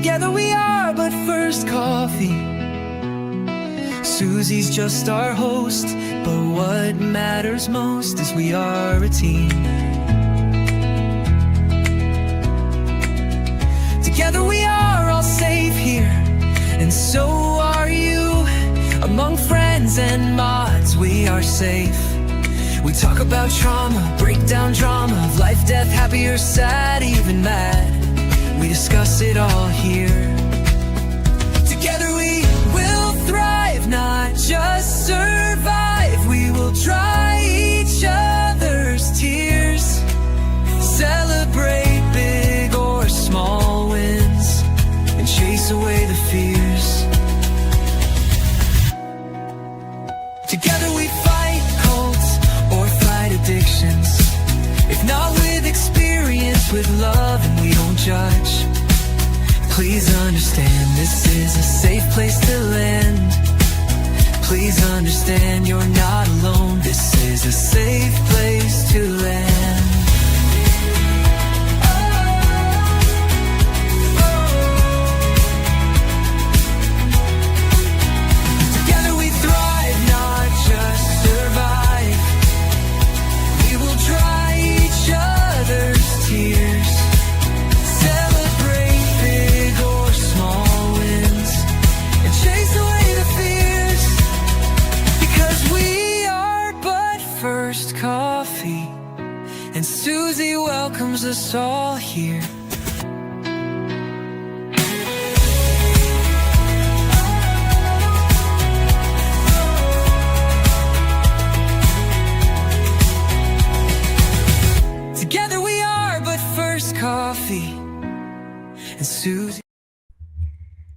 Together we are but first coffee. Susie's just our host, but what matters most is we are a team. Together we are all safe here, and so are you. Among friends and mods we are safe. We talk about trauma, break down drama of life, death, happy or sad, even mad. We discuss it all here. Together we will thrive, not just survive. We will dry each other's tears, celebrate big or small wins, and chase away the fears. Together we fight cults or fight addictions. If not with experience, with love, and we don't judge. Please understand, this is a safe place to land. Please understand, you're not alone. This is a safe place to land. Together we thrive, not just survive. We will dry each other's tears, celebrate big or small wins, and chase away the fears. Because we are but first coffee, and Susie welcomes us all here. Together we are but first coffee, and Susie.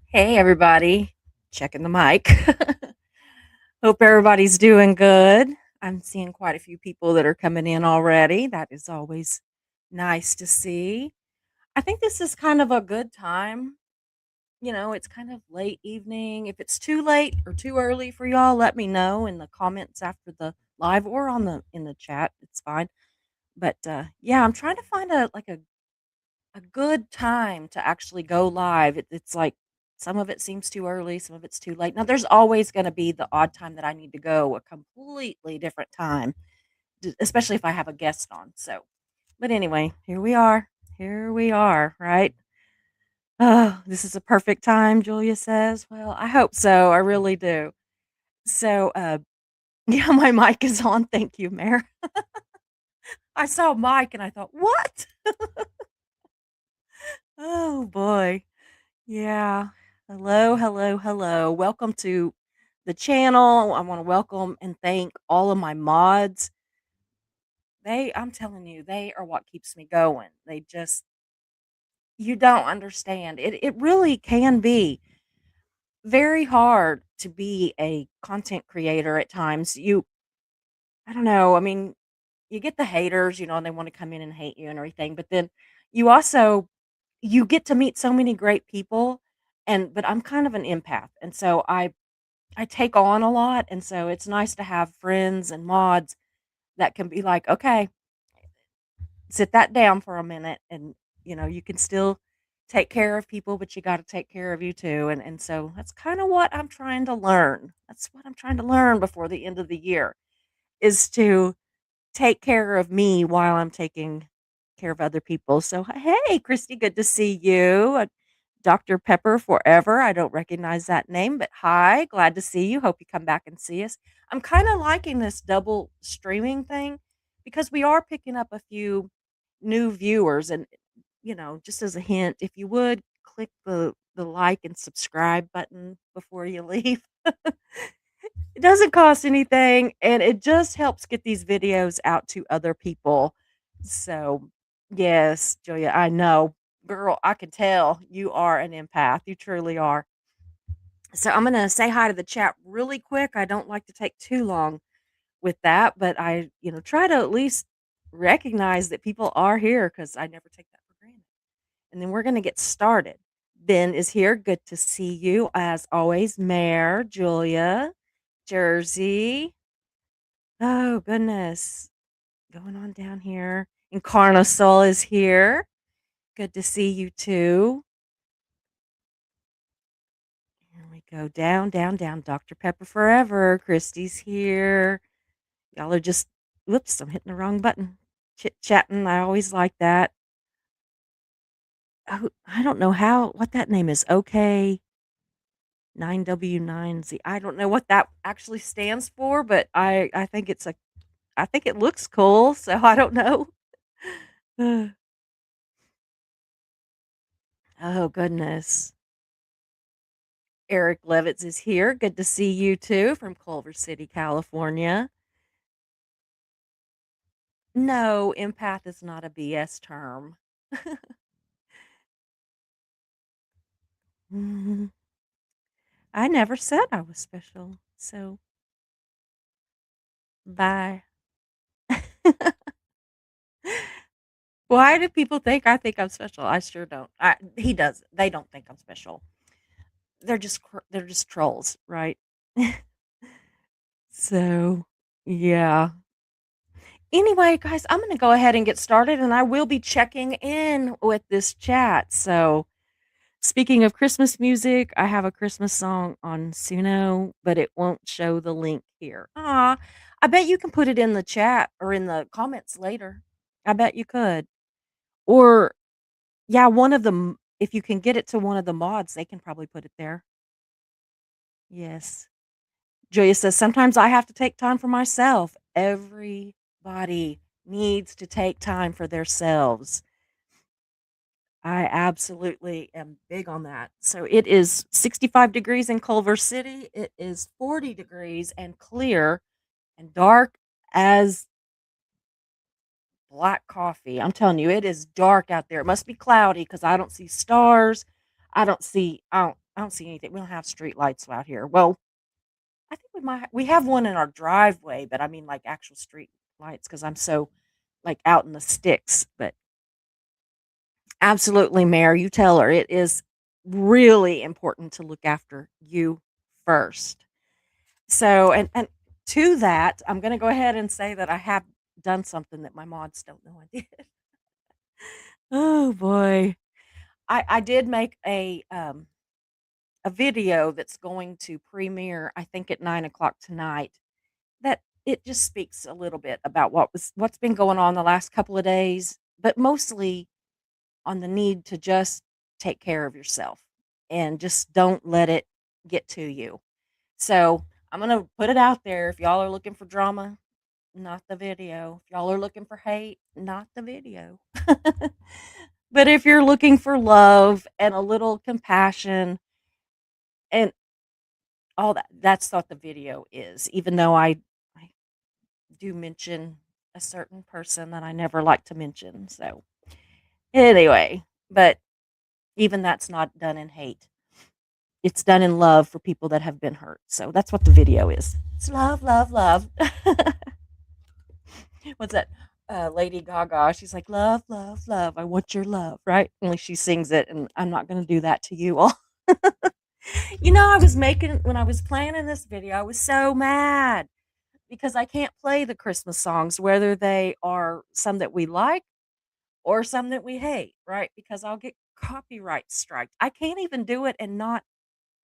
Hey, everybody. Checking the mic. Hope everybody's doing good. I'm seeing quite a few people that are coming in already. That is always nice to see. I think this is kind of a good time. It's kind of late evening. If it's too late or too early for y'all, let me know in the comments after the live or on the in the chat. It's fine. But yeah, I'm trying to find a good time to actually go live. It's like some of it seems too early, some of it's too late. Now, there's always going to be the odd time that I need to go a completely different time, especially if I have a guest on. So, but anyway, here we are. Here we are, right? Oh, this is a perfect time, Julia says. Well, I hope so. I really do. So, yeah, my mic is on. Thank you, Mayor. I saw Mike and I thought, what? Oh, boy. Yeah. Hello, hello, hello. Welcome to the channel. I want to welcome and thank all of my mods. I'm telling you, they are what keeps me going. You don't understand. It really can be very hard to be a content creator at times. I don't know. I mean, you get the haters, and they want to come in and hate you and everything, but then you also you get to meet so many great people, but I'm kind of an empath, and so I take on a lot, and so it's nice to have friends and mods that can be like, "Okay, sit that down for a minute," and, you can still take care of people, but you gotta take care of you too, and so that's kinda what I'm trying to learn. That's what I'm trying to learn before the end of the year, is to take care of me while I'm taking care of other people. So, hey, Christy, good to see you. Dr. Pepper forever. I don't recognize that name, but hi, glad to see you. Hope you come back and see us. I'm kind of liking this double streaming thing because we are picking up a few new viewers. And, just as a hint, if you would click the like and subscribe button before you leave. It doesn't cost anything, and it just helps get these videos out to other people. So, yes, Julia, I know. Girl, I can tell you are an empath. You truly are. So, I'm going to say hi to the chat really quick. I don't like to take too long with that, but I, try to at least recognize that people are here because I never take that for granted. And then we're going to get started. Ben is here. Good to see you as always. Mayor, Julia, Jersey. Oh, goodness. Going on down here. Incarnasol is here. Good to see you too. go down, down, down. Dr. Pepper forever. Christy's here. Y'all are just, whoops, I'm hitting the wrong button. Chit chatting. I always like that. Oh, I don't know what that name is. Okay. 9W9Z. I don't know what that actually stands for, but I think I think it looks cool, so I don't know. Oh, goodness. Eric Levitz is here. Good to see you too from Culver City, California. No, empath is not a BS term. Mhm. I never said I was special. So, bye. Why do people think I think I'm special? I sure don't. He does. They don't think I'm special. They're just trolls, right? So, yeah. Anyway, guys, I'm going to go ahead and get started, and I will be checking in with this chat. So, speaking of Christmas music, I have a Christmas song on Suno, but it won't show the link here. I bet you can put it in the chat or in the comments later. I bet you could. Or, yeah, if you can get it to one of the mods, they can probably put it there. Yes. Julia says, sometimes I have to take time for myself. Everybody needs to take time for themselves. I absolutely am big on that. So it is 65 degrees in Culver City. It is 40 degrees and clear and dark as black coffee. I'm telling you, it is dark out there. It must be cloudy because I don't see stars. I don't see anything. We don't have street lights out here. Well, I think we have one in our driveway, but I mean like actual street lights because I'm so like out in the sticks. But absolutely, Mayor, you tell her it is really important to look after you first. So, and to that, I'm going to go ahead and say that I have done something that my mods don't know I did. Oh boy. I did make a video that's going to premiere, I think at 9 o'clock tonight. That it just speaks a little bit about what's been going on the last couple of days, but mostly on the need to just take care of yourself and just don't let it get to you. So I'm gonna put it out there. If y'all are looking for drama, not the video. If y'all are looking for hate, not the video. But if you're looking for love and a little compassion and all that, that's what the video is. Even though I do mention a certain person that I never like to mention. So anyway, but even that's not done in hate. It's done in love for people that have been hurt. So that's what the video is. It's love, love, love. What's that? Lady Gaga. She's like, love, love, love. I want your love, right? Only she sings it, and I'm not going to do that to you all. When I was planning this video, I was so mad because I can't play the Christmas songs, whether they are some that we like or some that we hate, right? Because I'll get copyright striked. I can't even do it and not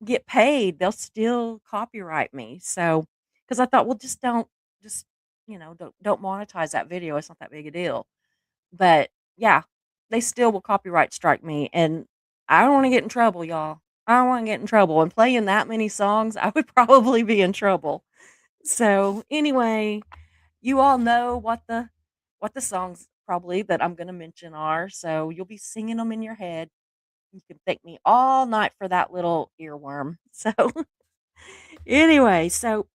get paid. They'll still copyright me. So, because I thought, well, just don't monetize that video. It's not that big a deal. But yeah, they still will copyright strike me, and I don't want to get in trouble, y'all. I don't want to get in trouble. And playing that many songs, I would probably be in trouble. So anyway, you all know what the songs probably that I'm going to mention are. So you'll be singing them in your head. You can thank me all night for that little earworm. So anyway, so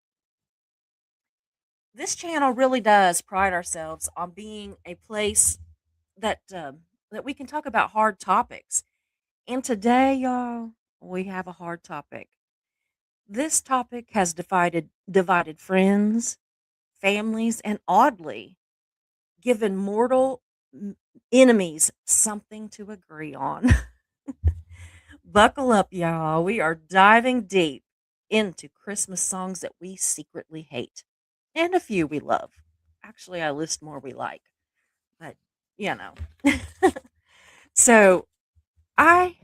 this channel really does pride ourselves on being a place that we can talk about hard topics. And today, y'all, we have a hard topic. This topic has divided friends, families, and oddly, given mortal enemies something to agree on. Buckle up, y'all. We are diving deep into Christmas songs that we secretly hate and a few we love. Actually, I list more we like, but you know. So I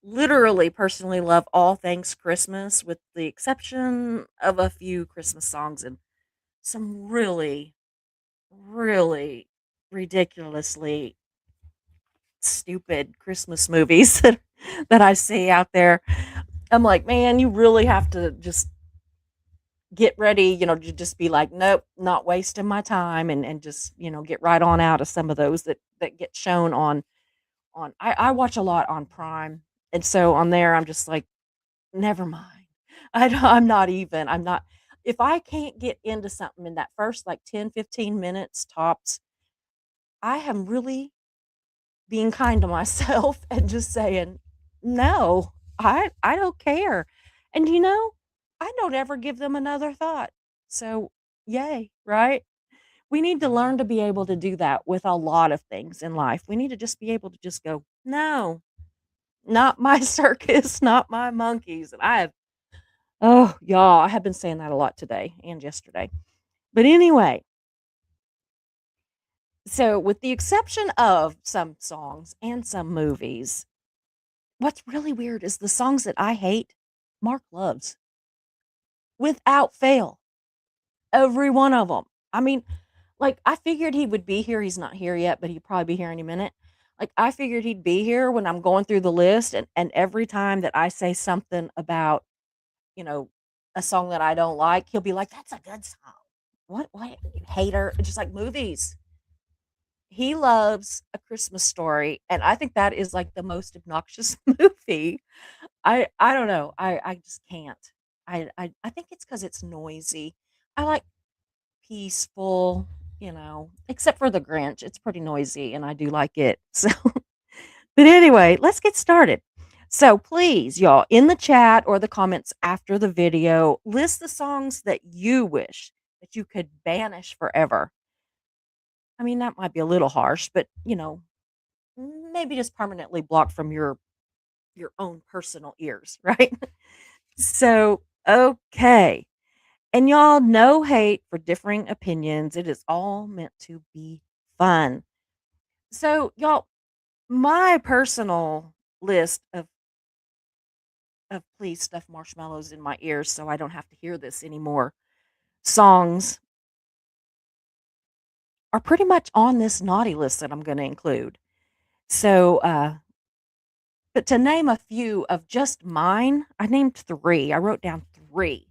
literally personally love all things Christmas with the exception of a few Christmas songs and some really, really ridiculously stupid Christmas movies that I see out there. I'm like, man, you really have to just get ready, to just be like, nope, not wasting my time and just, get right on out of some of those that get shown on I watch a lot on Prime. And so on there I'm just like, never mind. I'm not if I can't get into something in that first like 10, 15 minutes tops, I am really being kind to myself and just saying, "No, I don't care." And, I don't ever give them another thought. So, yay, right? We need to learn to be able to do that with a lot of things in life. We need to just be able to just go, "No, not my circus, not my monkeys." And y'all, I have been saying that a lot today and yesterday. But anyway, so with the exception of some songs and some movies, what's really weird is the songs that I hate, Mark loves without fail. Every one of them. I mean, like, I figured he would be here. He's not here yet, but he'll probably be here any minute. Like, I figured he'd be here when I'm going through the list, and every time that I say something about, you know, a song that I don't like, he'll be like, "That's a good song." What, you hater? Just like movies. He loves A Christmas Story, and I think that is like the most obnoxious movie. I don't know. I just can't. I think it's because it's noisy. I like peaceful, except for The Grinch. It's pretty noisy and I do like it. So, but anyway, let's get started. So, please, y'all, in the chat or the comments after the video, list the songs that you wish that you could banish forever. I mean, that might be a little harsh, but, maybe just permanently blocked from your own personal ears, right? So, okay. And y'all, no hate for differing opinions. It is all meant to be fun. So, y'all, my personal list of please stuff marshmallows in my ears so I don't have to hear this anymore songs are pretty much on this naughty list that I'm going to include. So, but to name a few of just mine, I named three. I wrote down three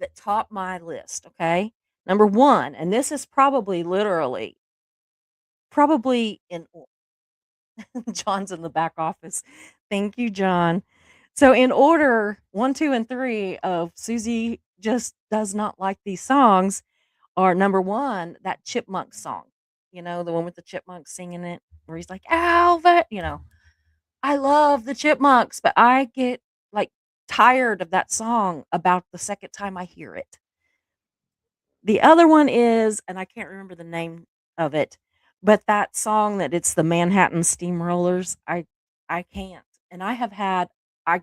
that top my list. Okay. Number one, and this is probably in John's in the back office. Thank you, John. So, in order one, two, and three of Susie just does not like these songs are number one, that chipmunk song. The one with the chipmunks singing it, where he's like, Alva, I love the chipmunks, but I get like tired of that song about the second time I hear it. The other one is, and I can't remember the name of it, but that song that it's the Manhattan Steamrollers. I can't. And I have had I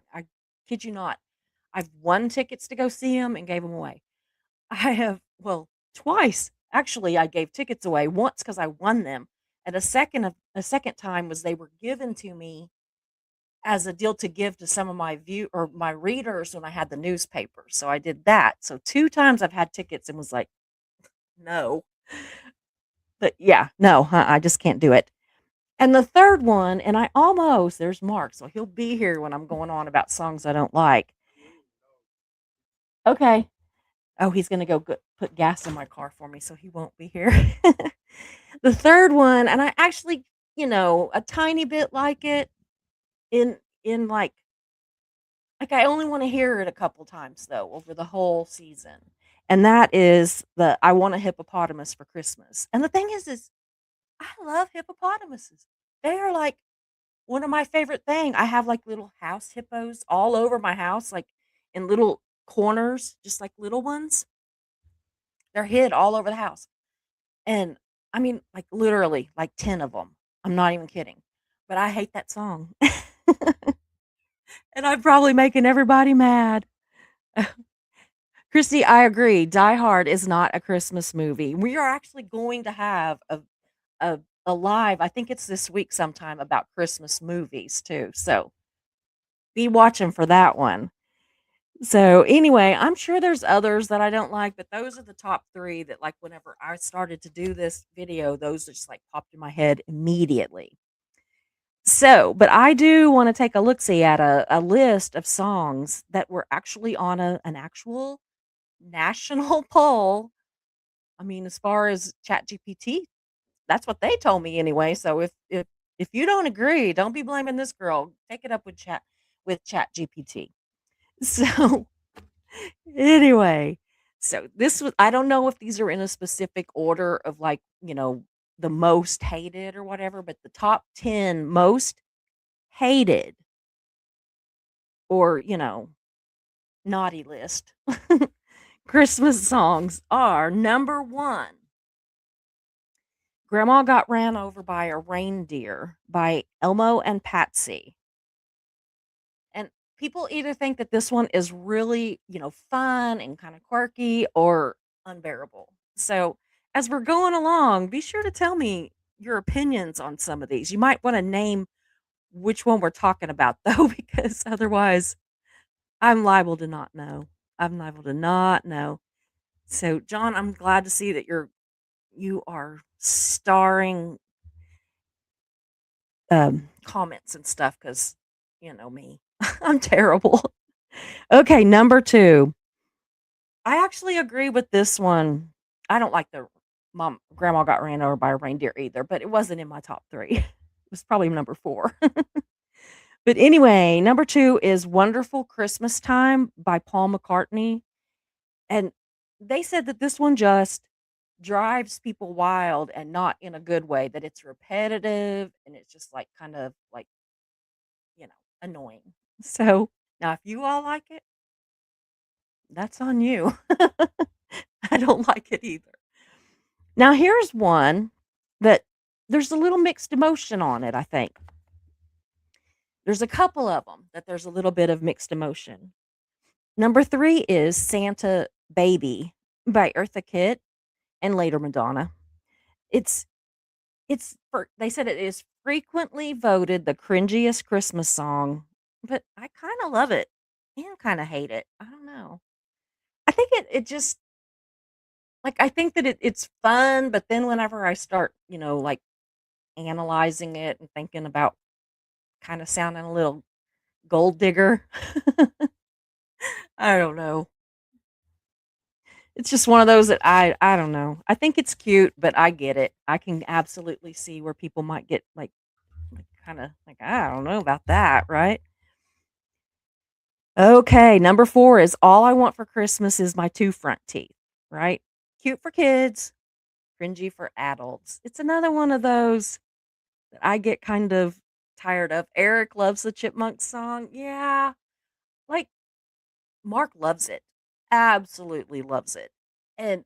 kid you not, I've won tickets to go see them and gave them away. I have well, twice. Actually, I gave tickets away once because I won them. And a second time was they were given to me as a deal to give to some of my view or my readers when I had the newspaper. So I did that. So two times I've had tickets and was like, no. But yeah, no, I just can't do it. And the third one, and there's Mark, so he'll be here when I'm going on about songs I don't like. Okay. Oh, he's gonna go put gas in my car for me, so he won't be here. The third one, and I actually, a tiny bit like it in like I only want to hear it a couple times though over the whole season. And that is the I Want a Hippopotamus for Christmas. And the thing is I love hippopotamuses. They are like one of my favorite thing. I have like little house hippos all over my house, like in little corners, just like little ones. They're hid all over the house. And I mean, like literally like 10 of them. I'm not even kidding. But I hate that song. And I'm probably making everybody mad. Christy, I agree. Die Hard is not a Christmas movie. We are actually going to have a live, I think it's this week sometime, about Christmas movies too. So be watching for that one. So, anyway, I'm sure there's others that I don't like, but those are the top 3 that, like, whenever I started to do this video, those just, like, popped in my head immediately. So, but I do wanna take a look-see at a list of songs that were actually on an actual national poll. I mean, as far as ChatGPT, that's what they told me anyway, so if you don't agree, don't be blaming this girl. Take it up with ChatGPT. So, anyway, so this was I don't know if these are in a specific order of, like, the most hated or whatever, but the top 10 most hated or, naughty list Christmas songs are number 1, "Grandma Got Ran Over by a Reindeer" by Elmo and Patsy. And people either think that this one is really, fun and kind of quirky or unbearable. So, as we're going along, be sure to tell me your opinions on some of these. You might want to name which one we're talking about, though, because otherwise I'm liable to not know. I'm liable to not know. So, John, I'm glad to see that you are starring comments and stuff because you know me. I'm terrible. Okay, number 2. I actually agree with this one. I don't like the mom grandma got ran over by a reindeer either, but it wasn't in my top 3. It was probably number 4. But anyway, number 2 is Wonderful Christmas Time by Paul McCartney, and they said that this one just drives people wild and not in a good way, that it's repetitive and it's just, like, kind of, like, annoying. So, now if you all like it, that's on you. I don't like it either. Now here's one that there's a little mixed emotion on it, I think. There's a couple of them that there's a little bit of mixed emotion. Number 3 is Santa Baby by Eartha Kitt and later Madonna. It's they said it is frequently voted the cringiest Christmas song, but I kinda love it and kinda hate it. I don't know. I think it just like, I think that it's fun, but then whenever I start, like, analyzing it and thinking about kinda sounding a little gold digger, I don't know. It's just one of those that I don't know. I think it's cute, but I get it. I can absolutely see where people might get, like, kinda like, "I don't know about that," right? Okay, number 4 is All I Want for Christmas Is My 2 Front Teeth, right? Cute for kids, cringy for adults. It's another one of those that I get kind of tired of. Eric loves the Chipmunks song. Yeah, like, Mark loves it. Absolutely loves it. And,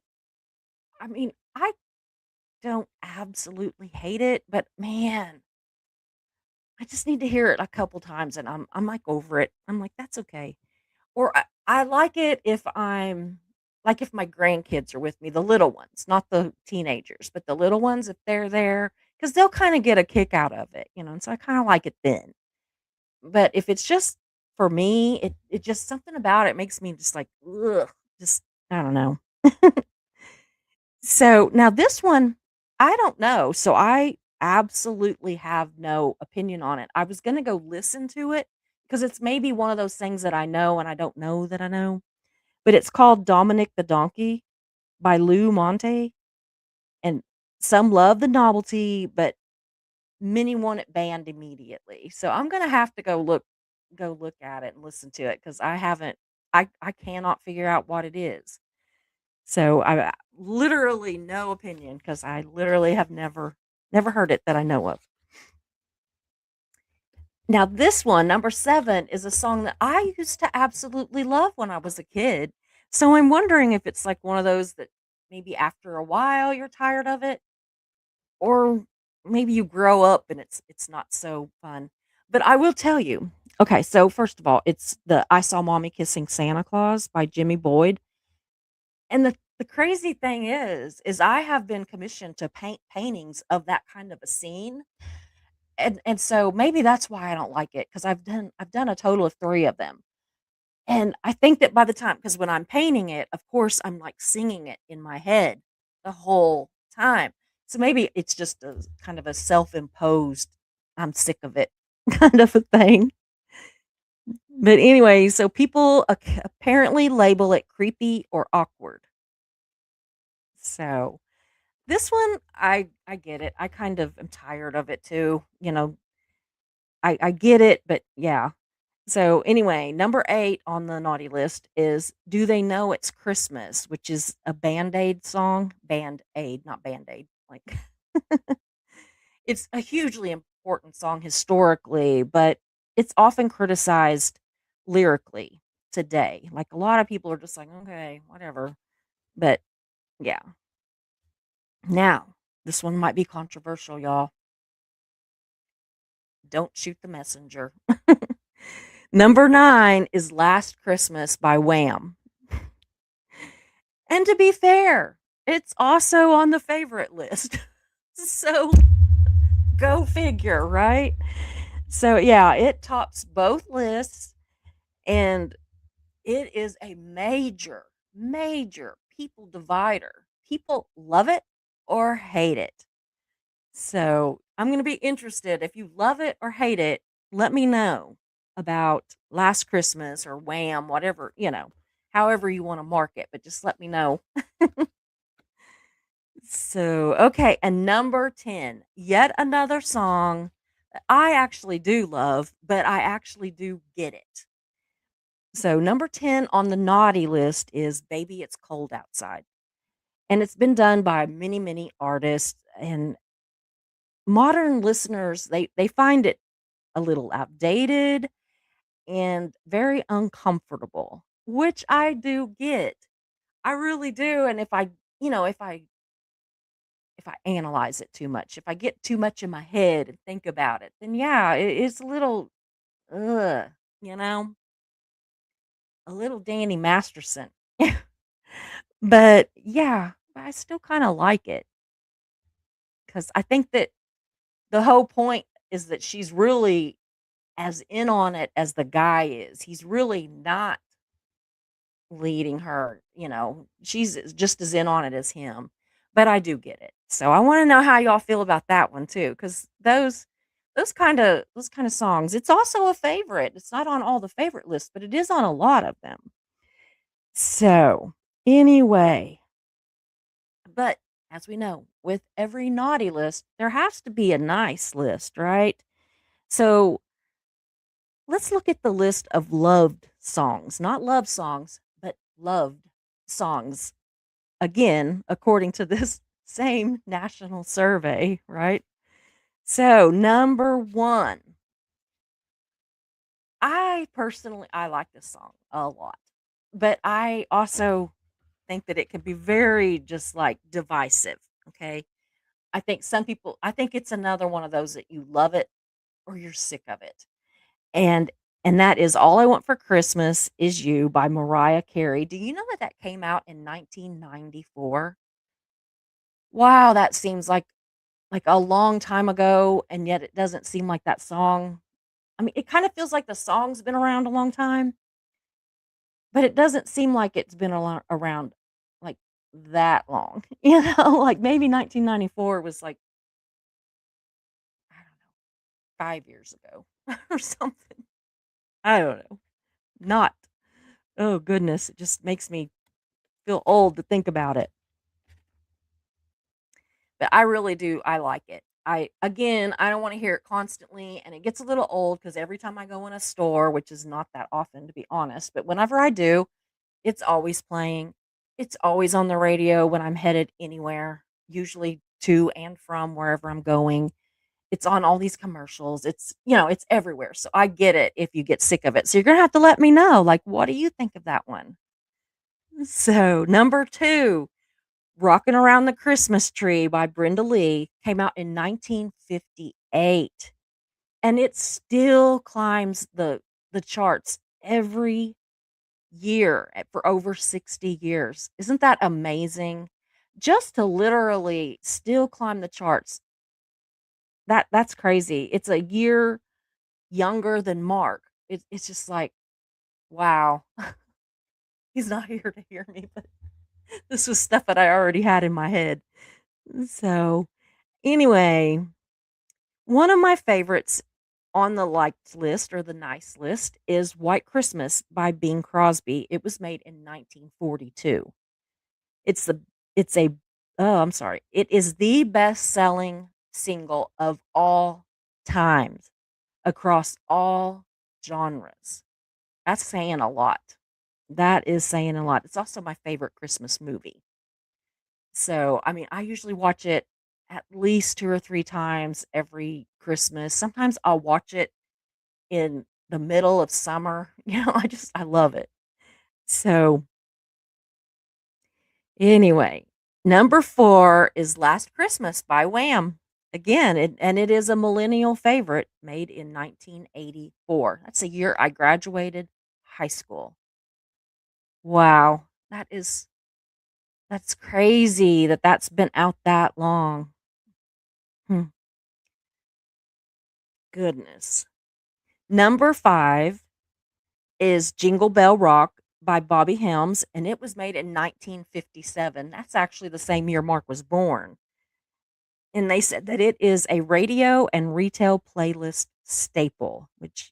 I mean, I don't absolutely hate it, but man, I just need to hear it a couple times and I'm, like, over it. I'm like, "That's okay." Or I like it if I'm like, if my grandkids are with me, the little ones, not the teenagers, but the little ones, if they're there, because 'cause they'll kinda get a kick out of it, and so I kinda like it then. But if it's just for me, it just something about it makes me just like, ugh, just I don't know. So, now this one, I don't know, so I absolutely have no opinion on it. I was gonna go listen to it because it's maybe one of those things that I know and I don't know that I know, but it's called Dominic the Donkey by Lou Monte, and some love the novelty, but many want it banned immediately. So I'm gonna have to go look at it and listen to it because I haven't I cannot figure out what it is. So I literally no opinion because I literally have never heard it that I know of. Now this one, number 7, is a song that I used to absolutely love when I was a kid. So I'm wondering if it's like one of those that maybe after a while you're tired of it, or maybe you grow up and it's not so fun. But I will tell you. Okay, so first of all, it's the I Saw Mommy Kissing Santa Claus by Jimmy Boyd. And the crazy thing is I have been commissioned to paint paintings of that kind of a scene. and so maybe that's why I don't like it, because I've done a total of 3 of them. And I think that by the time, because when I'm painting it, of course, I'm, like, singing it in my head the whole time. So maybe it's just a kind of a self-imposed, "I'm sick of it," kind of a thing. But anyway, so people apparently label it creepy or awkward. So, this one, I get it. I kind of am tired of it too, I get it, but yeah. So, anyway, number 8 on the naughty list is "Do They Know It's Christmas," which is a Band-Aid song. Band-Aid, not Band-Aid. Like, it's a hugely important song historically, but it's often criticized lyrically today. Like, a lot of people are just like, "Okay, whatever." But, yeah. Now, this one might be controversial, y'all. Don't shoot the messenger. Number 9 is "Last Christmas" by Wham. And to be fair, it's also on the favorite list. So, go figure, right? So, yeah, it tops both lists, and it is a major, major people divider. People love it or hate it. So, I'm gonna be interested. If you love it or hate it, let me know about "Last Christmas" or Wham, whatever, however you wanna mark it, but just let me know. So, okay, and number 10, yet another song that I actually do love, but I actually do get it. So, number 10 on the naughty list is "Baby It's Cold Outside." And it's been done by many, many artists, and modern listeners, they find it a little outdated and very uncomfortable, which I do get. I really do. And if I analyze it too much, if I get too much in my head and think about it, then yeah, it's a little, ugh, you know, a little Danny Masterson. But yeah, I still kind of like it, because I think that the whole point is that she's really as in on it as the guy is. He's really not leading her, she's just as in on it as him. But I do get it. So I want to know how y'all feel about that one too, cuz those kind of songs, it's also a favorite. It's not on all the favorite lists, but it is on a lot of them. So, anyway, but as we know, with every naughty list, there has to be a nice list, right? So, let's look at the list of loved songs, not love songs, but loved songs. Again, according to this same national survey, right? So, number 1, I like this song a lot, but I also think that it can be very just like divisive. Okay. I think it's another one of those that you love it or you're sick of it. And and that is "All I Want for Christmas Is You" by Mariah Carey. Do you know that that came out in 1994? Wow, that seems like a long time ago, and yet it doesn't seem like that song. I mean, it kind of feels like the song's been around a long time, but it doesn't seem like it's been around like that long. Like maybe 1994 was like, I don't know, 5 years ago or something. I don't know. Not. Oh goodness, it just makes me feel old to think about it. But I really do, I like it. I don't wanna hear it constantly, and it gets a little old because every time I go in a store, which is not that often, to be honest, but whenever I do, it's always playing. It's always on the radio when I'm headed anywhere, usually to and from wherever I'm going. It's on all these commercials. It's everywhere, so I get it if you get sick of it. So you're gonna have to let me know, like, what do you think of that one? So, number 2, "Rockin' Around the Christmas Tree" by Brenda Lee came out in 1958, and it still climbs the charts every year for over 60 years. Isn't that amazing? Just to literally still climb the charts, that's crazy. It's a year younger than Mark. It's just like, wow. He's not here to hear me, but this was stuff that I already had in my head. So, anyway, one of my favorites on the liked list or the nice list is White Christmas by Bing Crosby. It was made in 1942. It's the it's a oh, I'm sorry. It is the best-selling single of all times across all genres. That's saying a lot. That is saying a lot. It's also my favorite Christmas movie. So, I mean, I usually watch it at least 2 or 3 times every Christmas. Sometimes I'll watch it in the middle of summer. I love it. So, anyway, number 4 is Last Christmas by Wham. Again, it is a millennial favorite made in 1984. That's the year I graduated high school. Wow. That's crazy that that's been out that long. Hmm, goodness. Number 5 is Jingle Bell Rock by Bobby Helms, and it was made in 1957. That's actually the same year Mark was born. And they said that it is a radio and retail playlist staple, which,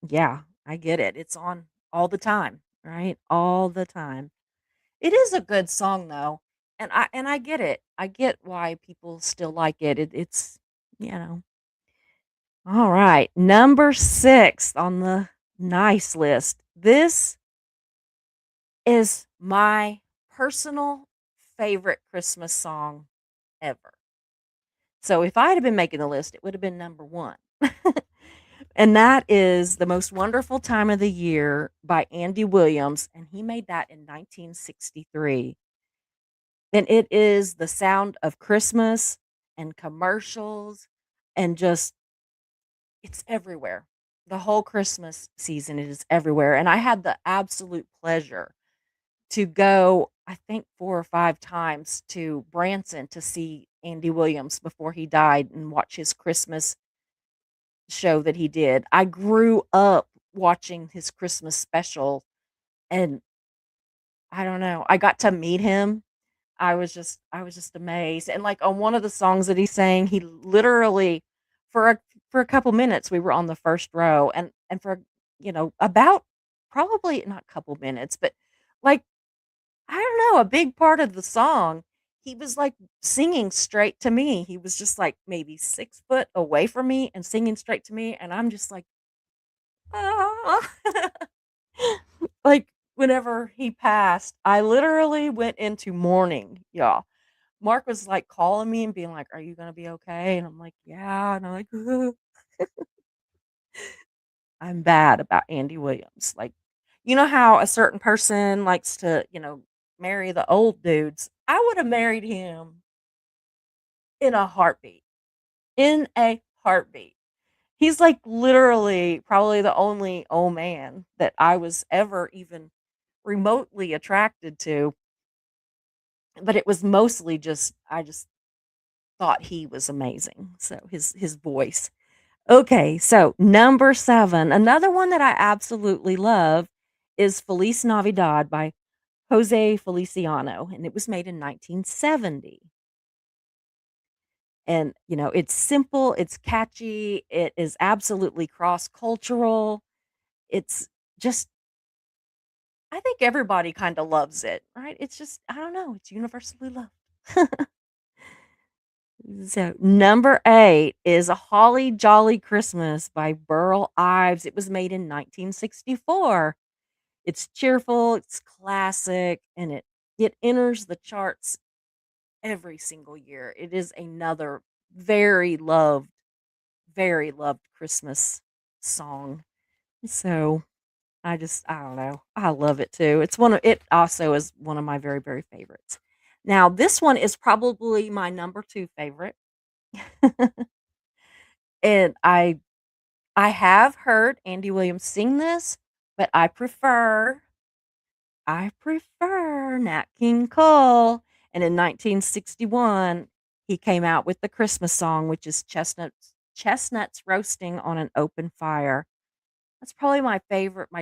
yeah, I get it. It's on all the time, right? All the time. It is a good song though. And I get it. I get why people still like it. It's, you know. All right. Number 6 on the nice list. This is my personal favorite Christmas song ever. So if I had been making the list, it would have been number 1. And that is The Most Wonderful Time of the Year by Andy Williams, and he made that in 1963. And it is the sound of Christmas and commercials and just it's everywhere. The whole Christmas season, it is everywhere, and I had the absolute pleasure to go, I think 4 or 5 times to Branson to see Andy Williams before he died and watch his Christmas show that he did. I grew up watching his Christmas special, and I don't know, I got to meet him. I was just amazed, and, like, on one of the songs that he sang, he literally for a couple minutes, we were on the first row, and for, about probably not couple minutes, but, like, I don't know, a big part of the song, he was, like, singing straight to me. He was just, like, maybe 6 foot away from me and singing straight to me, and I'm just like, "Ah." Like, whenever he passed, I literally went into mourning, y'all. Mark was, like, calling me and being like, "Are you gonna be okay?" And I'm like, "Yeah." And I'm like, "Ugh." I'm bad about Andy Williams. Like, you know how a certain person likes to, marry the old dudes? I would have married him in a heartbeat. In a heartbeat. He's, like, literally probably the only old man that I was ever even remotely attracted to, but it was mostly just I just thought he was amazing. So his voice. Okay, so number 7, another one that I absolutely love is Feliz Navidad by Jose Feliciano, and it was made in 1970. And, it's simple, it's catchy, it is absolutely cross-cultural. It's just I think everybody kinda loves it, right? It's just I don't know, it's universally loved. So, number 8 is A Holly Jolly Christmas by Burl Ives. It was made in 1964. It's cheerful, it's classic, and it enters the charts every single year. It is another very loved, very loved Christmas song. So, I don't know. I love it too. It also is one of my very, very favorites. Now, this one is probably my number 2 favorite. And I have heard Andy Williams sing this, but I prefer Nat King Cole. And in 1961, he came out with the Christmas song, which is chestnuts roasting on an open fire. That's probably my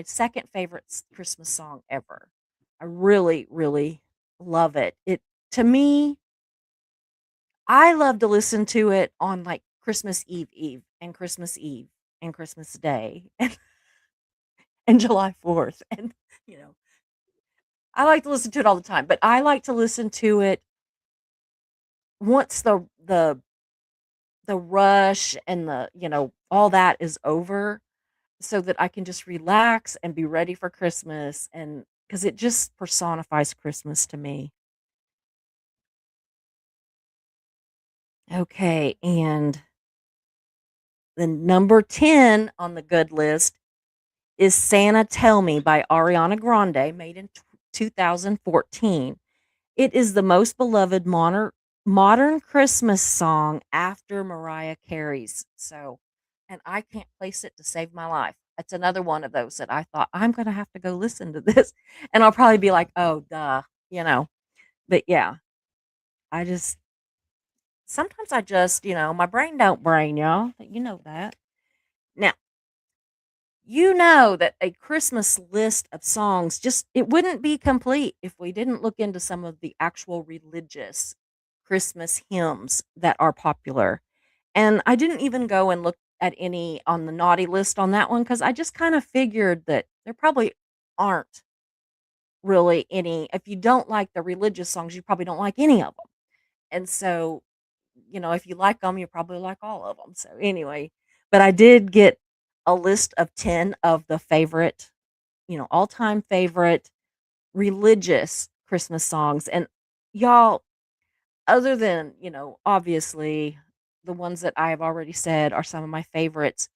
second favorite Christmas song ever. I really, really love it. It to me, I love to listen to it on like Christmas Eve and Christmas Eve and Christmas Day and July 4th. And you know, I like to listen to it all the time, but I like to listen to it once the rush and all that is over so that I can just relax and be ready for Christmas and because it just personifies Christmas to me. Okay, and the number 10 on the good list is Santa Tell Me by Ariana Grande, made in 2014. It is the most beloved modern Christmas song after Mariah Carey's. So, and I can't place it to save my life. It's another one of those that I thought I'm going to have to go listen to this, and I'll probably be like, "Oh, duh," you know. But yeah, I just sometimes I just, my brain don't brain, y'all. You know that. Now, you know that a Christmas list of songs just it wouldn't be complete if we didn't look into some of the actual religious Christmas hymns that are popular. And I didn't even go and look at any on the naughty list on that one because I just kind of figured that there probably aren't really any. If you don't like the religious songs, you probably don't like any of them. And so, if you like them, you probably like all of them. So anyway, but I did get a list of 10 of the favorite, all-time favorite religious Christmas songs. And y'all, other than, obviously the ones that I have already said are some of my favorites,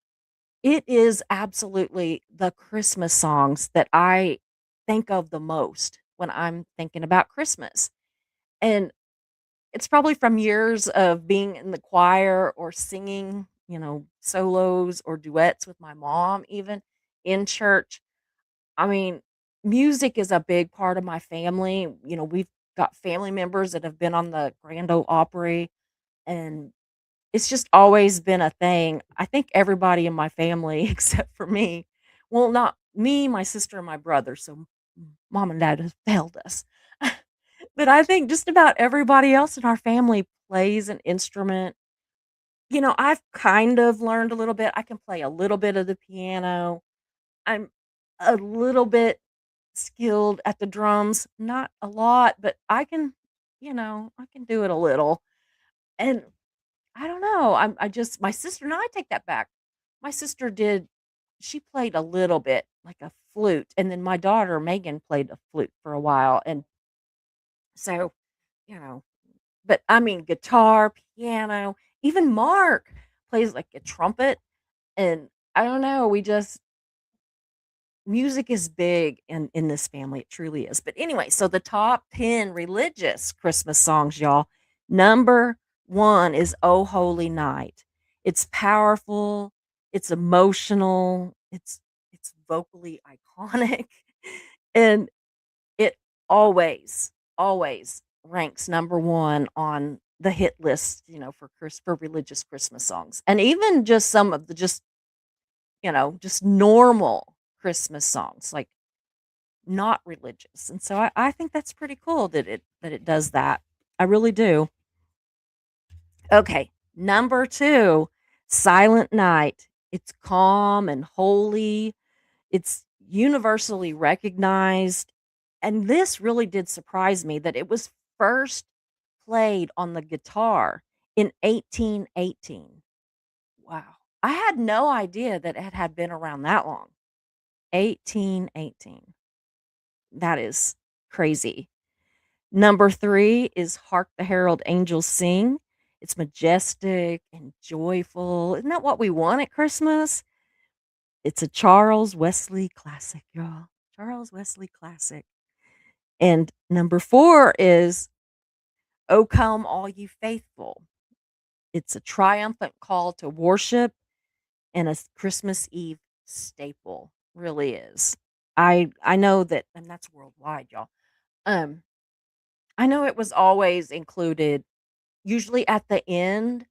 it is absolutely the Christmas songs that I think of the most when I'm thinking about Christmas. And it's probably from years of being in the choir or singing, solos or duets with my mom even in church. I mean, music is a big part of my family. We've got family members that have been on the Grand Ole Opry, and it's just always been a thing. I think everybody in my family except for me, well, not me, my sister, and my brother. So mom and dad have failed us. But I think just about everybody else in our family plays an instrument. I've kind of learned a little bit. I can play a little bit of the piano. I'm a little bit skilled at the drums, not a lot, but I can do it a little. And I don't know. I just my sister no, I take that back. My sister did she played a little bit like a flute, and then my daughter Megan played a flute for a while. And so, you know, but I mean guitar, piano, even Mark plays like a trumpet. And I don't know, we just music is big in this family, it truly is. But anyway, so the top 10 religious Christmas songs, y'all. Number 1 is "Oh Holy Night." It's powerful, it's emotional, it's vocally iconic, and it always, always ranks number 1 on the hit list, for religious Christmas songs. And even just some of the just normal Christmas songs, like, not religious, and so I think that's pretty cool that it does that. I really do. Okay, number 2, "Silent Night." It's calm and holy, it's universally recognized, and this really did surprise me that it was first played on the guitar in 1818. Wow. I had no idea that it had been around that long. 1818. That is crazy. Number 3 is "Hark the Herald Angels Sing." It's majestic and joyful. Isn't that what we want at Christmas? It's a Charles Wesley classic, y'all. Charles Wesley classic. And number 4 is "O Come All You Faithful." It's a triumphant call to worship and a Christmas Eve staple. Really is. I know that, and that's worldwide, y'all. Um, I know it was always included usually at the end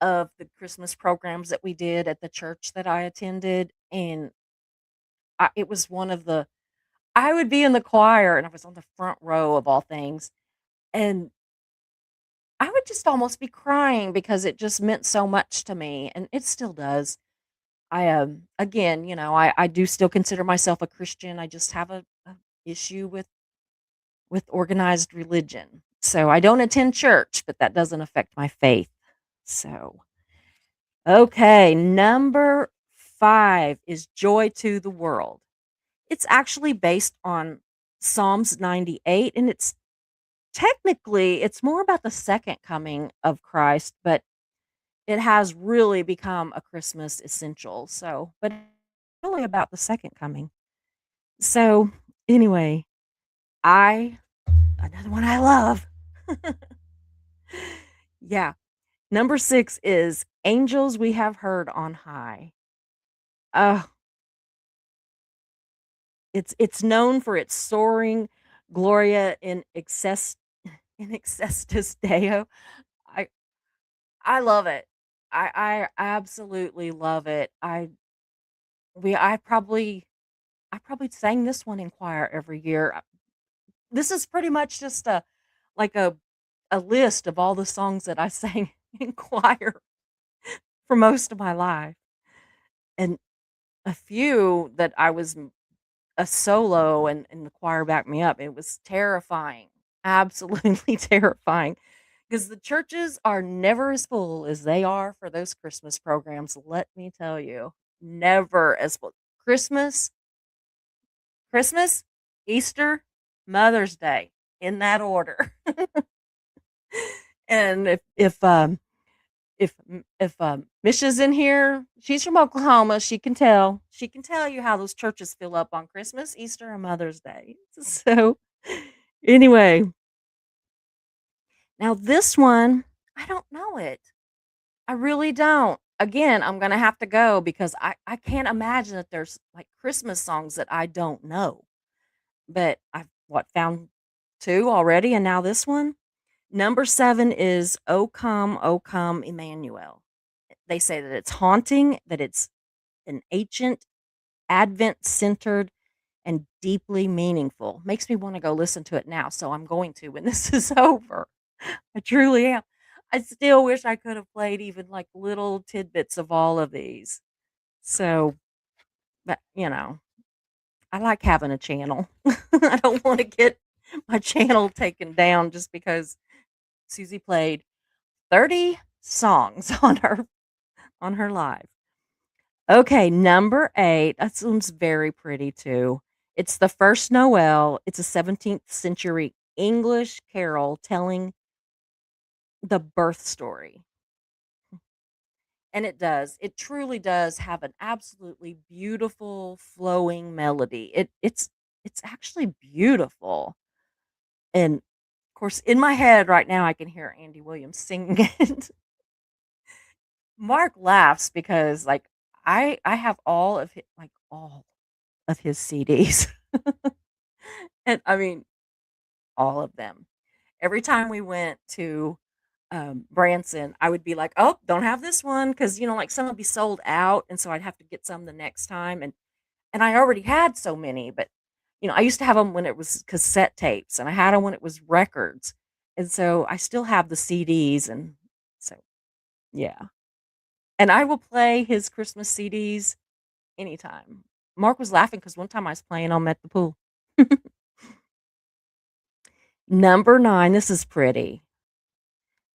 of the Christmas programs that we did at the church that I attended, and it was one of the I would be in the choir, and I was on the front row of all things, and I would just almost be crying because it just meant so much to me, and it still does. Again, I do still consider myself a Christian. I just have a issue with organized religion. So I don't attend church, but that doesn't affect my faith. So, okay, number 5 is Joy to the World. It's actually based on Psalms 98, and it's more about the second coming of Christ, but it has really become a Christmas essential. So, but it's really about the second coming. So, anyway, I another one I love. Yeah. Number 6 is Angels We Have Heard on High. Uh, it's known for its soaring Gloria in Excestus Deo. I I love it. I absolutely love it. We I probably sang this one in choir every year. This is pretty much just like a list of all the songs that I sang in choir for most of my life, and a few that I was a solo and the choir backed me up. It was terrifying, absolutely terrifying, because the churches are never as full as they are for those Christmas programs, let me tell you. Never as full. Christmas, Christmas, Easter, Mother's Day, in that order. And if Misha's in here, she's from Oklahoma. She can tell you how those churches fill up on Christmas, Easter, and Mother's Day. So, anyway, now this one, I don't know it. I really don't. Again, I'm gonna have to go because I can't imagine that there's like Christmas songs that I don't know. But I've found 2 already, and now this one. Number 7 is O Come, Emmanuel." They say that it's haunting, that it's an ancient, Advent-centered, and deeply meaningful. Makes me wanna go listen to it now, so I'm going to when this is over. I truly am. I still wish I could have played even, like, little tidbits of all of these. So, but, I like having a channel. I don't wanna get my channel taken down just because Susie played 30 songs on her live. Okay, number 8, that one's very pretty too. It's the first Noel. It's a 17th century English carol telling the birth story. And it does. It truly does have an absolutely beautiful flowing melody. It's actually beautiful. And of course, in my head right now I can hear Andy Williams singing it. Mark laughs because like I have all of his CDs. And I mean all of them. Every time we went to Branson, I would be like, "Oh, don't have this one," because like some would be sold out, and so I'd have to get some the next time, and I already had so many, but I used to have them when it was cassette tapes, and I had them when it was records, and so I still have the CDs, and so yeah, and I will play his Christmas CDs anytime. Mark was laughing because one time I was playing 'em at the pool. Number 9, this is pretty.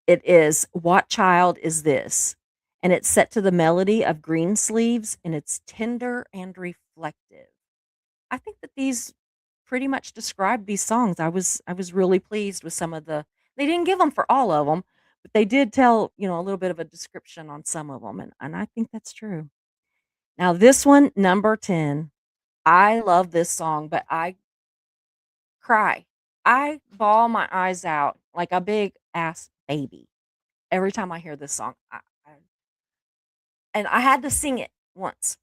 It is "What Child Is This?" And it's set to the melody of Greensleeves, and it's tender and reflective. I think that these pretty much describe these songs. I was really pleased with some of they didn't give them for all of them, but they did tell, a little bit of a description on some of them, and I think that's true. Now this one, number 10, I love this song, but I cry. I bawl my eyes out like a big ass baby every time I hear this song. And I had to sing it once,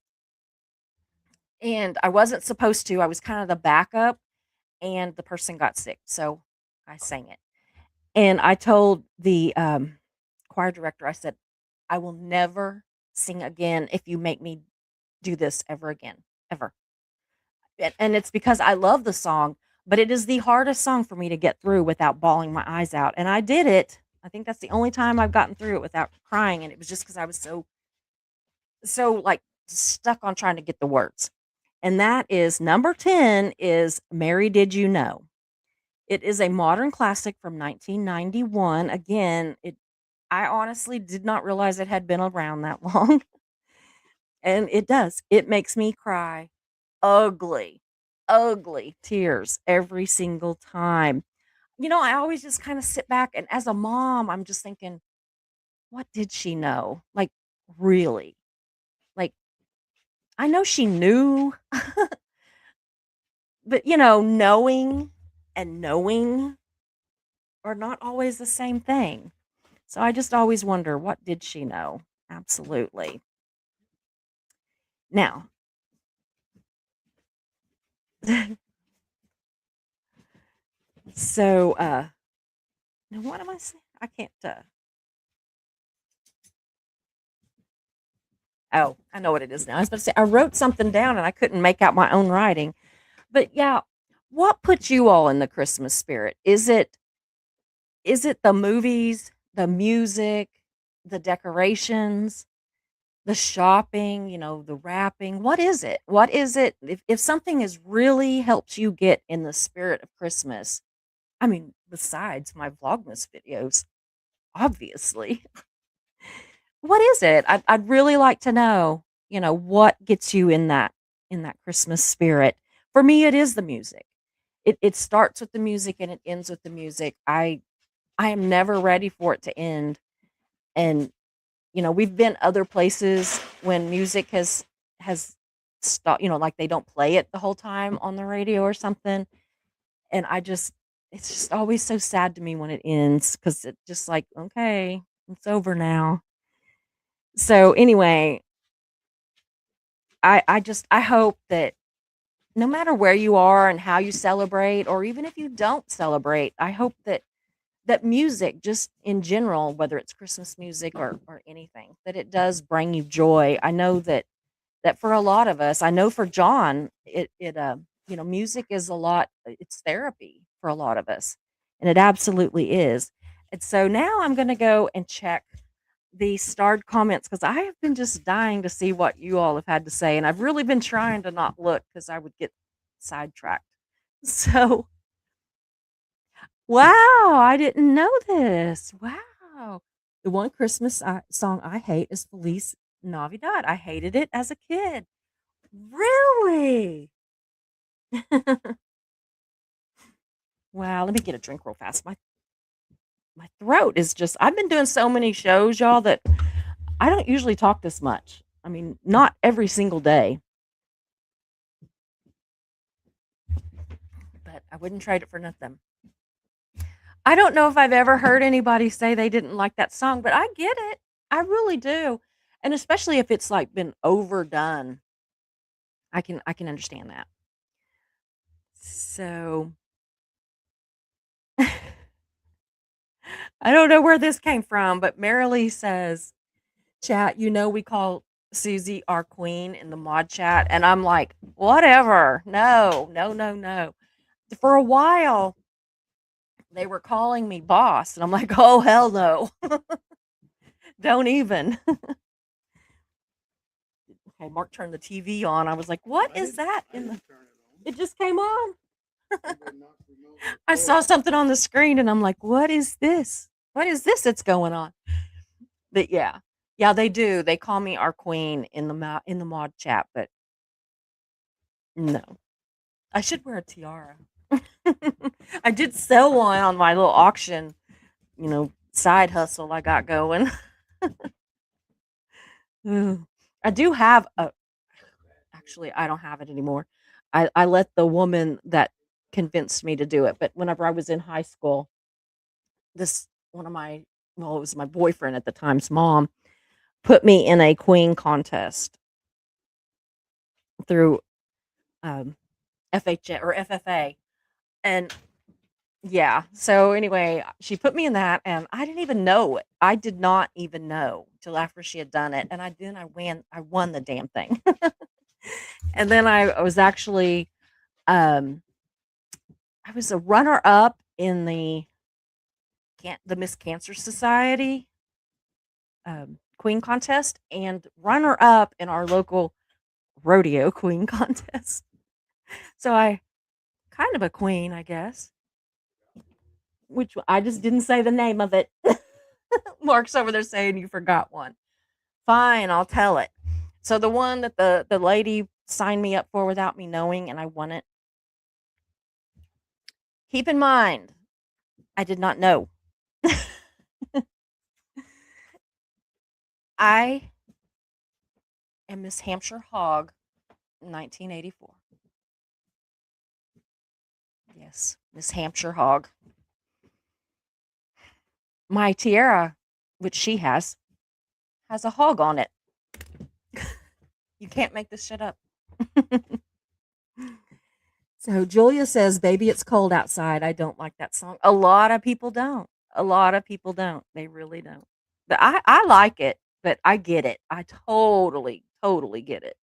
and I wasn't supposed to. I was kind of the backup, and the person got sick, so I sang it. And I told the, choir director, I said, "I will never sing again if you make me do this ever again, ever." And it's because I love the song, but it is the hardest song for me to get through without bawling my eyes out, and I did it. I think that's the only time I've gotten through it without crying, and it was just because I was like, stuck on trying to get the words. And that is number 10 is "Mary Did You Know." It is a modern classic from 1991. Again, I honestly did not realize it had been around that long, and it does. It makes me cry ugly, ugly tears every single time. I always just kinda sit back, and as a mom, I'm just thinking, "What did she know?" Like, really? Like, I know she knew, but, knowing and knowing are not always the same thing. So I just always wonder, what did she know? Absolutely. Now, so, now what am I saying? I can't, oh, I know what it is now. I was about to say, I wrote something down and I couldn't make out my own writing. But yeah, what puts you all in the Christmas spirit? Is it the movies, the music, the decorations, the shopping, the wrapping? What is it? What is it? If something is really helps you get in the spirit of Christmas, I mean, besides my Vlogmas videos, obviously. What is it? I'd really like to know, what gets you in that Christmas spirit. For me, it is the music. It starts with the music and it ends with the music. I am never ready for it to end. And we've been other places when music has stopped, like they don't play it the whole time on the radio or something. And it's just always so sad to me when it ends because it's just like, okay, it's over now. So anyway, I hope that no matter where you are and how you celebrate, or even if you don't celebrate, I hope that music, just in general, whether it's Christmas music or anything, that it does bring you joy. I know that for a lot of us, I know for John, music is a lot. It's therapy for a lot of us, and it absolutely is. And so now I'm going to go and check the starred comments because I have been just dying to see what you all have had to say, and I've really been trying to not look because I would get sidetracked. So, wow, I didn't know this. Wow. The one Christmas song I hate is Feliz Navidad. I hated it as a kid. Really? Wow, let me get a drink real fast. My throat is just I've been doing so many shows, y'all, that I don't usually talk this much. I mean, not every single day, but I wouldn't trade it for nothing. I don't know if I've ever heard anybody say they didn't like that song, but I get it. I really do. And especially if it's like been overdone, I can understand that. So I don't know where this came from, but Marilee says, "Chat, we call Susie our queen in the mod chat." And I'm like, whatever. No, no, no, no. For a while, they were calling me boss. And I'm like, oh, hell no. Don't even. Okay, Mark turned the TV on. I was like, what is that? It just came on. I saw something on the screen and I'm like, what is this? What is this that's going on? But yeah. Yeah, they do. They call me our queen in the mod chat, but no. I should wear a tiara. I did sell one on my little auction, side hustle I got going. I do have a actually I don't have it anymore. I let the woman that convinced me to do it, but whenever I was in high school, this one of my well, it was my boyfriend at the time's mom put me in a queen contest through FHA or FFA, and Yeah. So anyway, she put me in that, and I didn't even know it. I did not even know till after she had done it, and I won the damn thing. And then I was actually um I was a runner up in the Miss Cancer Society queen contest and runner up in our local rodeo queen contest. So I kind of a queen, I guess. Which I just didn't say the name of it. Mark's over there saying you forgot one. Fine, I'll tell it. So the one that the lady signed me up for without me knowing and I won it. Keep in mind, I did not know. I am Miss Hampshire Hog 1984. Yes, Miss Hampshire Hog. My tiara, which she has a hog on it. You can't make this shit up. So Julia says, "Baby, it's cold outside." I don't like that song. A lot of people don't. A lot of people don't. They really don't. But I like it, but I get it. I totally get it.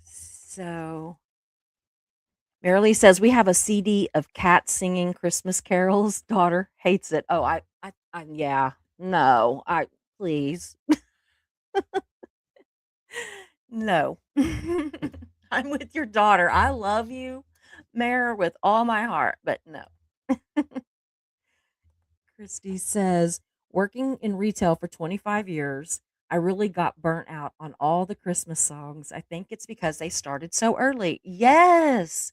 So Marilee says, "We have a CD of cats singing Christmas carols. Daughter hates it." Oh, yeah. No, please. No. I'm with your daughter. I love you, Mare, with all my heart, but no. Christy says, "Working in retail for 25 years, I really got burnt out on all the Christmas songs. I think it's because they started so early." Yes.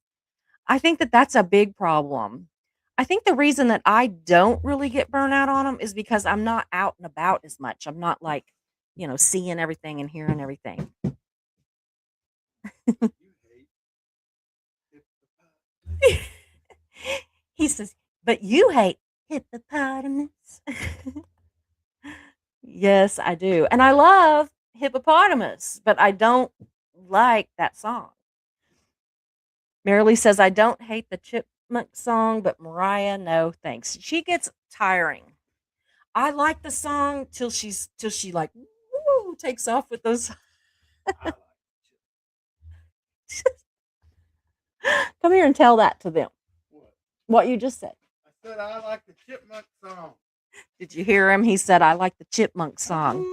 I think that that's a big problem. I think the reason that I don't really get burnt out on them is because I'm not out and about as much. I'm not like, seeing everything and hearing everything. He says, "But you hate hippopotamus." Yes, I do. And I love hippopotamus, but I don't like that song. Marilee says, "I don't hate the chipmunk song, but Mariah, no thanks." She gets tiring. I like the song till she like woo, takes off with those. Come here and tell that to them. What you just said. I said I like the chipmunk song. Did you hear him? He said, "I like the chipmunk song."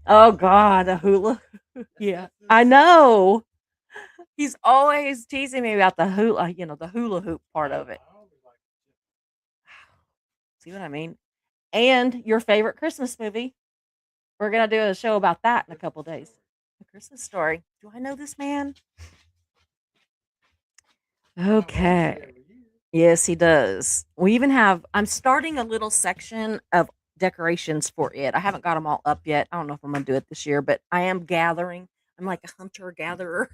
Oh God, a hula. Yeah, I know. He's always teasing me about the hula hoop part of it. See what I mean? And your favorite Christmas movie. We're gonna do a show about that in a couple days. A Christmas Story. Do I know this man? Okay. Yes, he does. I'm starting a little section of decorations for it. I haven't got them all up yet. I don't know if I'm going to do it this year, but I am gathering. I'm like a hunter gatherer.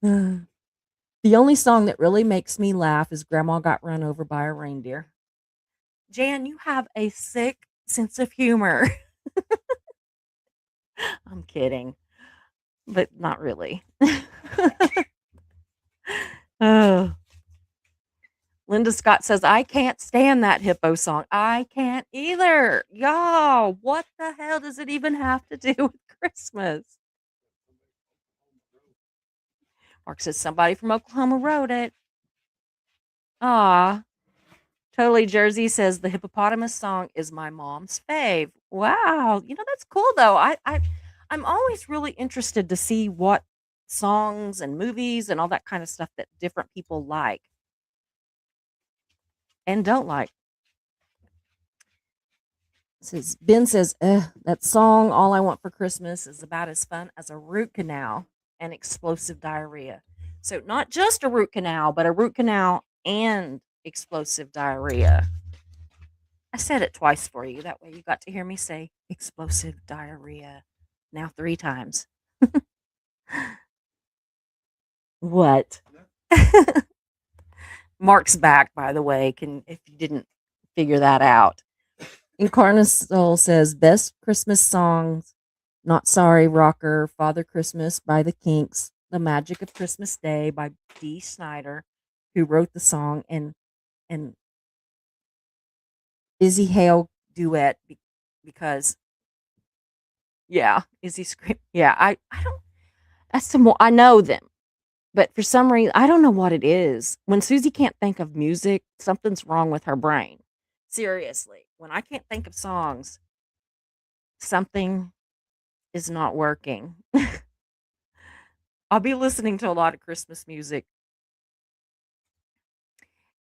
The only song that really makes me laugh is Grandma Got Run Over by a Reindeer. Jan, you have a sick sense of humor. I'm kidding, but not really. Oh. Linda Scott says, "I can't stand that hippo song." I can't either. Y'all, what the hell does it even have to do with Christmas? Mark says, "Somebody from Oklahoma wrote it." Ah, Totally Jersey says, "The hippopotamus song is my mom's fave." Wow. That's cool though. I'm always really interested to see what songs and movies and all that kind of stuff that different people like and don't like. Ben says, "That song, All I Want for Christmas, is about as fun as a root canal and explosive diarrhea." So, not just a root canal, but a root canal and explosive diarrhea. I said it twice for you. That way you got to hear me say explosive diarrhea now 3 times. What? Mark's back, by the way, if you didn't figure that out. Incarnasol says, "Best Christmas songs, Not Sorry Rocker, Father Christmas by the Kinks, The Magic of Christmas Day by Dee Snider, who wrote the song, and Izzy Hale duet because yeah, Izzy scream. Yeah, I don't. That's some more. I know them, but for some reason I don't know what it is. When Susie can't think of music, something's wrong with her brain. Seriously, when I can't think of songs, something is not working. I'll be listening to a lot of Christmas music.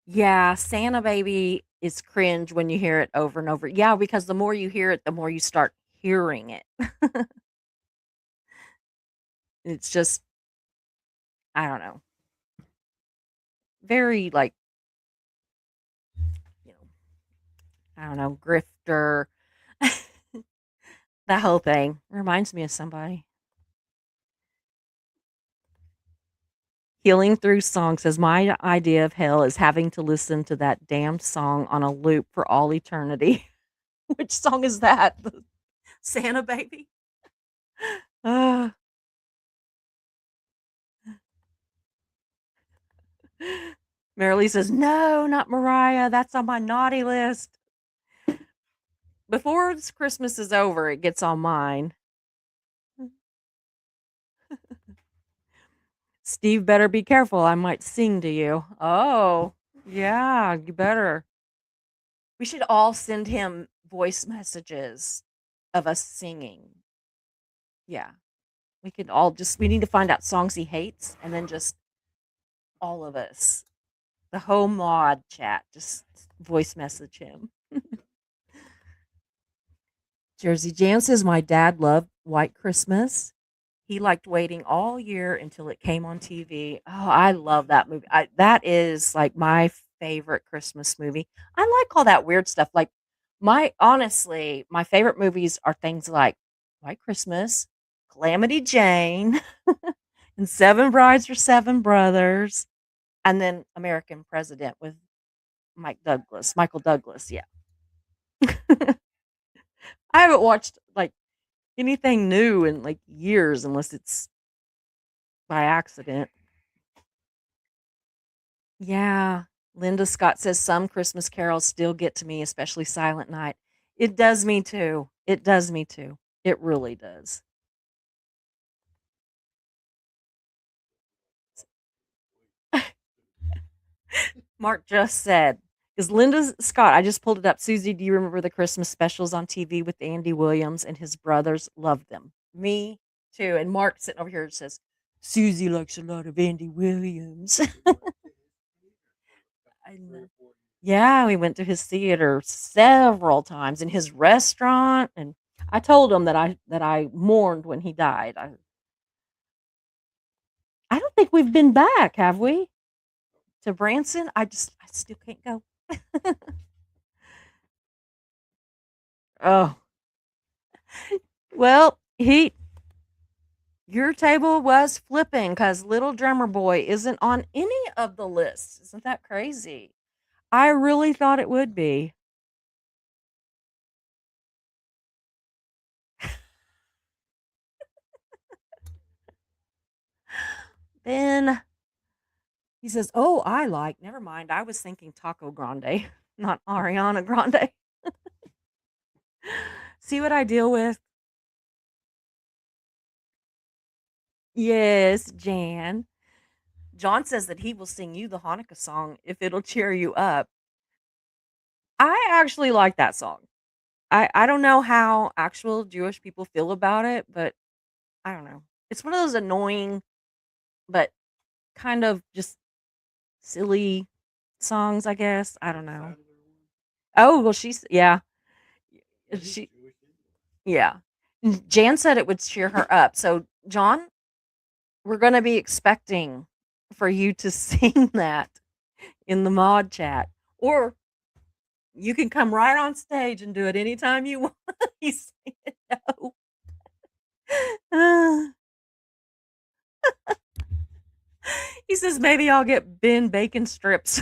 Yeah, Santa Baby is cringe when you hear it over and over. Yeah, because the more you hear it, the more you start hearing it. It's just, I don't know, very like, you know, I don't know, grifter. That whole thing reminds me of somebody. Healing Through Song says, my idea of hell is having to listen to that damned song on a loop for all eternity. Which song is that? The Santa Baby? Uh, Marilee says, no, not Mariah. That's on my naughty list. Before this Christmas is over, it gets on mine. Steve, better be careful. I might sing to you. Oh, yeah, you better. We should all send him voice messages of us singing. Yeah. We could all just, we need to find out songs he hates and then just all of us, the whole mod chat, just voice message him. Jersey Jan says, my dad loved White Christmas. He liked waiting all year until it came on TV. Oh, I love that movie. That is like my favorite Christmas movie. I like all that weird stuff. Like honestly, my favorite movies are things like White Christmas, Calamity Jane, and Seven Brides for Seven Brothers, and then American President with Michael Douglas. Yeah. I haven't watched like anything new in like years unless it's by accident. Yeah. Linda Scott says some Christmas carols still get to me, especially Silent Night. It does me too. It does me too. It really does. Mark just said, is Linda Scott, I just pulled it up. Susie, do you remember the Christmas specials on TV with Andy Williams and his brothers? Loved them. Me too. And Mark sitting over here says, Susie likes a lot of Andy Williams. I know. Yeah, we went to his theater several times in his restaurant, and I told him that I mourned when he died. I don't think we've been back, have we? To Branson? I still can't go. Oh. Well, your table was flipping because Little Drummer Boy isn't on any of the lists. Isn't that crazy? I really thought it would be. Ben, he says, "Oh, I like." Never mind. I was thinking Taco Grande, not Ariana Grande. See what I deal with? Yes, Jan. John says that he will sing you the Hanukkah song if it'll cheer you up. I actually like that song. I don't know how actual Jewish people feel about it, but I don't know. It's one of those annoying but kind of just silly songs, I guess. I don't know. Oh, well, yeah. She Yeah. Jan said it would cheer her up. So, John, we're going to be expecting for you to sing that in the mod chat. Or you can come right on stage and do it anytime you want. He's saying no. He says, maybe I'll get Ben Bacon Strips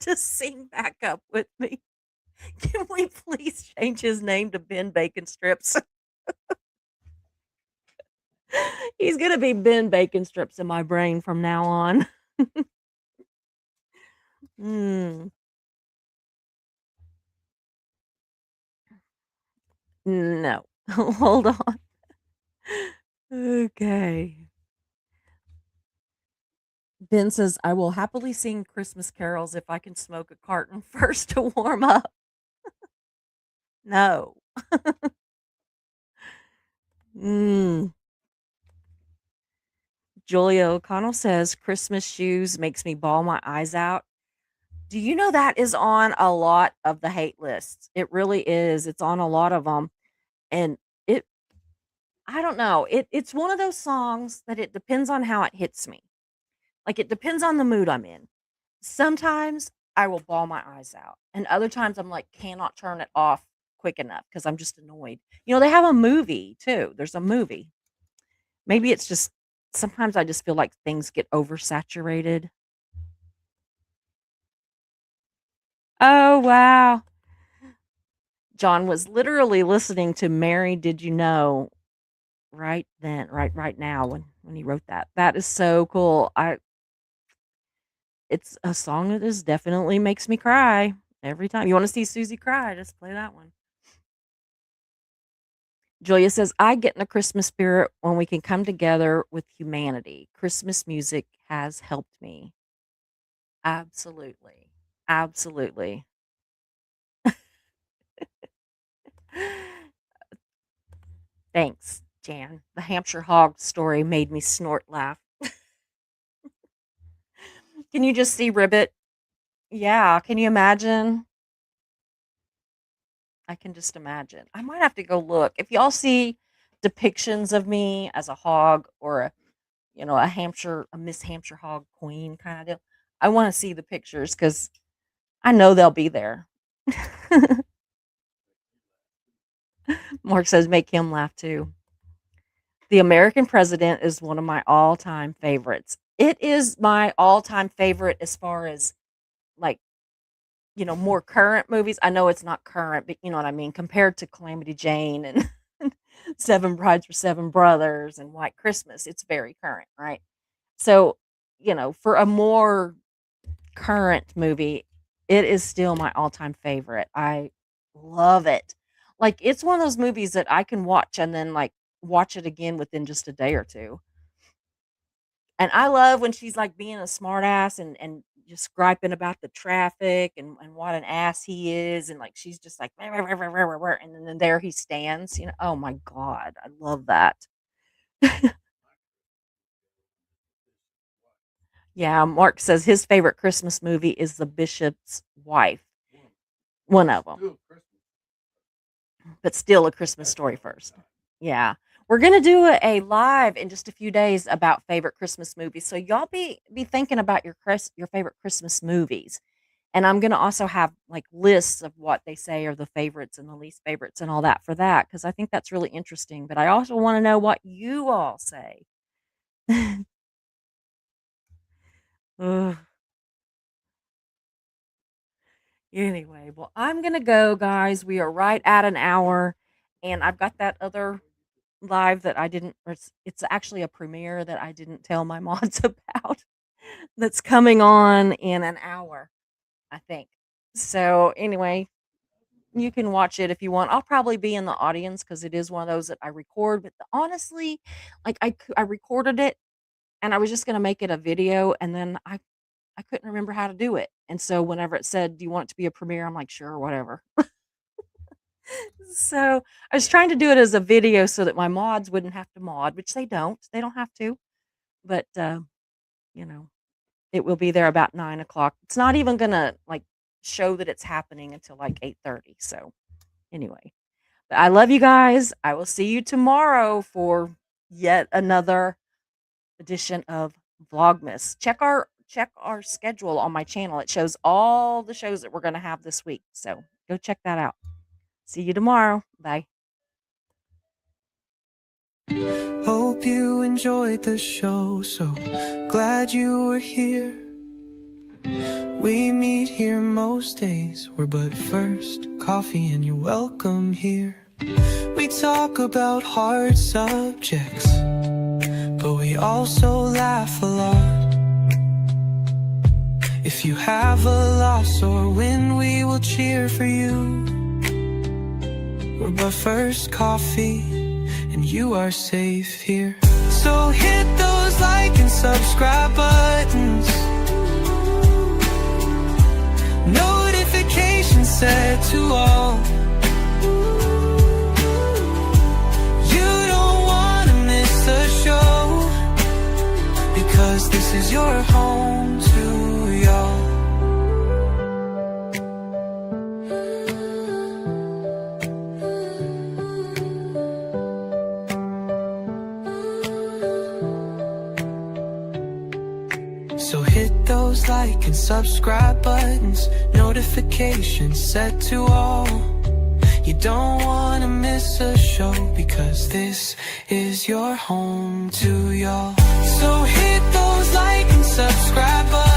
to sing back up with me. Can we please change his name to Ben Bacon Strips? He's gonna be Ben Bacon strips in my brain from now on. Mm, no. Hold on. Okay. Ben says, "I will happily sing Christmas carols if I can smoke a carton first to warm up." No. Mm. Julia O'Connell says, "Christmas shoes makes me bawl my eyes out." Do you know that is on a lot of the hate lists? It really is. It's on a lot of them, and it I don't know. It's one of those songs that it depends on how it hits me. Like, it depends on the mood I'm in. Sometimes I will bawl my eyes out, and other times I'm like, cannot turn it off quick enough because 'cause I'm just annoyed. They have a movie too. There's a movie. Maybe it's just sometimes I just feel like things get oversaturated. Oh, wow. John was literally listening to "Mary, Did You Know" right then, right now when he wrote that. That is so cool. It's a song that is definitely makes me cry every time. You wanna see Susie cry, just play that one. Julia says, "I get in the Christmas spirit when we can come together with humanity. Christmas music has helped me." Absolutely. Absolutely. Thanks, Jan. The Hampshire hog story made me snort laugh. Can you just see Ribbit? Yeah, can you imagine? I can just imagine. I might have to go look. If y'all see depictions of me as a hog or a Miss Hampshire hog queen kind of deal, I want to see the pictures because I know they'll be there. Mark says, make him laugh too. The American President is one of my all-time favorites. It is my all-time favorite as far as like, more current movies. I know it's not current, but you know what I mean, compared to Calamity Jane and Seven Brides for Seven Brothers and White Christmas, it's very current, right? So, for a more current movie, it is still my all-time favorite. I love it. Like, it's one of those movies that I can watch and then, like, watch it again within just a day or 2. And I love when she's, like, being a smartass and just griping about the traffic and what an ass he is, and, like, she's just like, "Rah, rah, rah, rah, rah, rah," and then there he stands, oh my god, I love that. Yeah, Mark says his favorite Christmas movie is The Bishop's Wife. One of them, but still A Christmas Story first. Yeah. We're gonna do a live in just a few days about favorite Christmas movies. So y'all be thinking about your favorite Christmas movies. And I'm gonna also have like lists of what they say are the favorites and the least favorites and all that for that, because I think that's really interesting. But I also want to know what you all say. Ugh. Anyway, well, I'm gonna go, guys. We are right at an hour, and I've got that other live that I didn't. Or it's actually a premiere that I didn't tell my mods about. That's coming on in an hour, I think. So anyway, you can watch it if you want. I'll probably be in the audience because it is one of those that I record. But honestly, like I recorded it and I was just gonna make it a video, and then I couldn't remember how to do it. And so whenever it said, "Do you want it to be a premiere?" I'm like, "Sure, whatever." So I was trying to do it as a video so that my mods wouldn't have to mod, which they don't. They don't have to. But you know, it will be there about 9 o'clock. It's not even gonna like show that it's happening until like 8:30. So anyway, but I love you guys. I will see you tomorrow for yet another edition of Vlogmas. Check our schedule on my channel. It shows all the shows that we're gonna have this week. So go check that out. See you tomorrow. Bye. Hope you enjoyed the show. So glad you were here. We meet here most days. We're but first coffee and you're welcome here. We talk about hard subjects, but we also laugh a lot. If you have a loss or win, we will cheer for you. We're but first coffee, and you are safe here. So hit those like and subscribe buttons, notifications set to all. You don't wanna miss a show, because this is your home to y'all. So hit those like and subscribe buttons, notifications set to all. You don't wanna miss a show, because this is your home to y'all. So hit those like and subscribe buttons,